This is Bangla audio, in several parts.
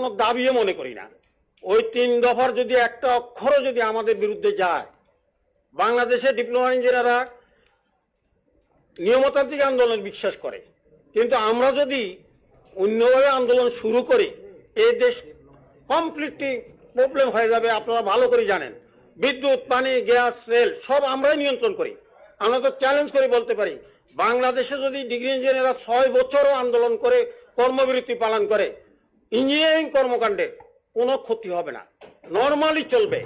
কোনো দাবিও মনে করি না। ওই 3 দফার যদি একটা অক্ষরও যদি আমাদের বিরুদ্ধে যায়, বাংলাদেশের ডিপ্লোমা ইঞ্জিনিয়াররা নিয়মতান্ত্রিক আন্দোলন বিশ্বাস করে, কিন্তু আমরা যদি অন্যভাবে আন্দোলন শুরু করি এই দেশ কমপ্লিটলি প্রবলেম হয়ে যাবে। আপনারা ভালো করে জানেন, বিদ্যুৎ, পানি, গ্যাস, রেল সব আমরাই নিয়ন্ত্রণ করি। আমরা তো চ্যালেঞ্জ করে বলতে পারি, বাংলাদেশে যদি ডিগ্রি ইঞ্জিনিয়াররা 6 বছরও আন্দোলন করে কর্মবিরতি পালন করে, ইঞ্জিনিয়ারিং কর্মকাণ্ডের কোনো ক্ষতি হবে না, নর্মালি চলবে,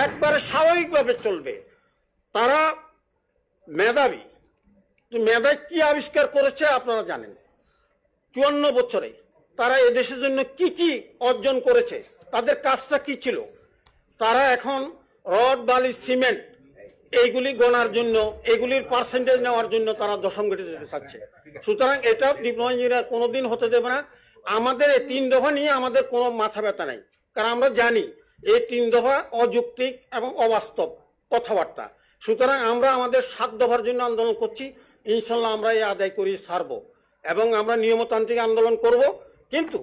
একবারে স্বাভাবিকভাবে চলবে। তারা মেধাবী, মেধায় কি আবিষ্কার করেছে আপনারা জানেন। 54 বছরে তারা এদেশের জন্য কি কি অর্জন করেছে, তাদের কাজটা কি ছিল। তারা এখন রড, বালি, সিমেন্ট এইগুলি গণার জন্য, এগুলির পার্সেন্টেজ নেওয়ার জন্য তারা দশম গেটে যেতে চাচ্ছে। সুতরাং এটা ডিপ্লোমা ইঞ্জিনিয়ার কোনোদিন হতে দেবে না। আমাদের এই 3 দফা নিয়ে আমাদের কোনো মাথা ব্যথা নাই, কারণ আমরা জানি এই 3 দফা অযৌক্তিক এবং অবাস্তব কথাবার্তা। সুতরাং আমরা আমাদের 7 দফার জন্য আন্দোলন করছি, ইনশাল্লাহ আমরা এই আদায় করি ছাড়ব এবং আমরা নিয়মতান্ত্রিক আন্দোলন করব, কিন্তু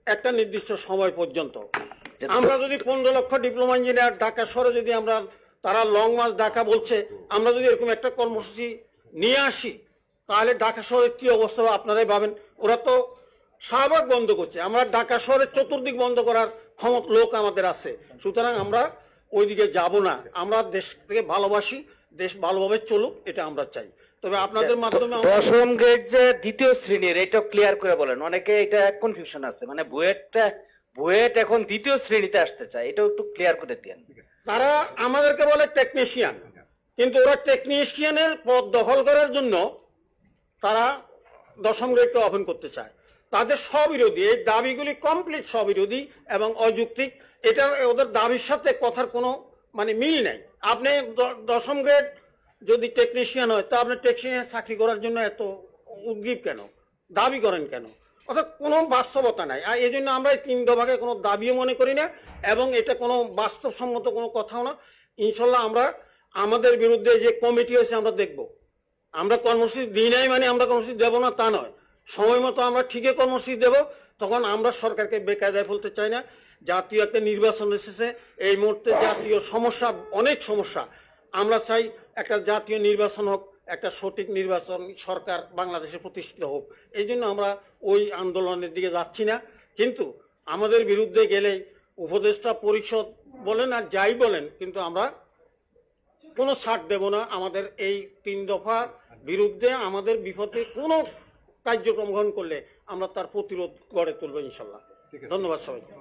একটা নির্দিষ্ট সময় পর্যন্ত। আমরা যদি 15 লক্ষ ডিপ্লোমা ইঞ্জিনিয়ার ঢাকা শহরে যদি আমরা, তারা লং মার্চ ঢাকা বলছে, আমরা যদি এরকম একটা কর্মসূচি নিয়ে আসি, তাহলে ঢাকা শহরের কি অবস্থা আপনারাই ভাবেন। ওরা তো শাহবাগ বন্ধ করছে, আমরা ঢাকা শহরের চতুর্দিক বন্ধ করার ক্ষমতা লোক আমাদের আছে। সুতরাং আমরা ওইদিকে যাব না। আমরা দেশকে ভালোবাসি, দেশ ভালোভাবে চলুক, এটা আমরা চাই। তবে আপনাদের মাধ্যমে দশম গ্রেড যে দ্বিতীয় শ্রেণীর, এটা ক্লিয়ার করে বলেন। অনেকে এটা কনফিউশন আছে, মানে বুয়েট এখন দ্বিতীয় শ্রেণীতে আসতে চায়, এটাও একটু ক্লিয়ার করে দেন। তারা আমাদেরকে বলে টেকনিশিয়ান, কিন্তু ওরা টেকনিশিয়ানের পদ দখল করার জন্য তারা দশম গ্রেডকে ওপেন করতে চায়। তাদের স্ববিরোধী, এই দাবিগুলি কমপ্লিট স্ববিরোধী এবং অযৌক্তিক। এটা ওদের দাবির সাথে কথার কোনো মানে মিল নাই। আপনি দশম গ্রেড যদি টেকনিশিয়ান হয়, তা আপনি টেকনিশিয়ান চাকরি করার জন্য এত উদ্গ্রীব কেন, দাবি করেন কেন? অর্থাৎ কোনো বাস্তবতা নাই। আর এই জন্য আমরা এই 3 দফাকে কোনো দাবিও মনে করি না এবং এটা কোনো বাস্তবসম্মত কোনো কথাও না। ইনশাল্লাহ আমরা আমাদের বিরুদ্ধে যে কমিটি হয়েছে আমরা দেখব। আমরা কর্মসূচি দিই নাই মানে আমরা কর্মসূচি দেবো না তা নয়, সময় মতো আমরা ঠিকই কর্মসূচি দেব। তখন আমরা সরকারকে বেকায়দায় ফেলতে চাই না। জাতীয় একটা নির্বাচন এসেছে, এই মুহূর্তে জাতীয় সমস্যা, অনেক সমস্যা। আমরা চাই একটা জাতীয় নির্বাচন হোক, একটা সঠিক নির্বাচন সরকার বাংলাদেশে প্রতিষ্ঠিত হোক। এই জন্য আমরা ওই আন্দোলনের দিকে যাচ্ছি না। কিন্তু আমাদের বিরুদ্ধে গেলেই উপদেষ্টা পরিষদ বলেন আর যাই বলেন, কিন্তু আমরা কোনো ছাড় দেব না। আমাদের এই 3 দফার বিরুদ্ধে আমাদের বিপদে কোনো কার্যক্রম গ্রহণ করলে আমরা তার প্রতিরোধ গড়ে তুলব ইনশাল্লাহ। ধন্যবাদ সবাইকে।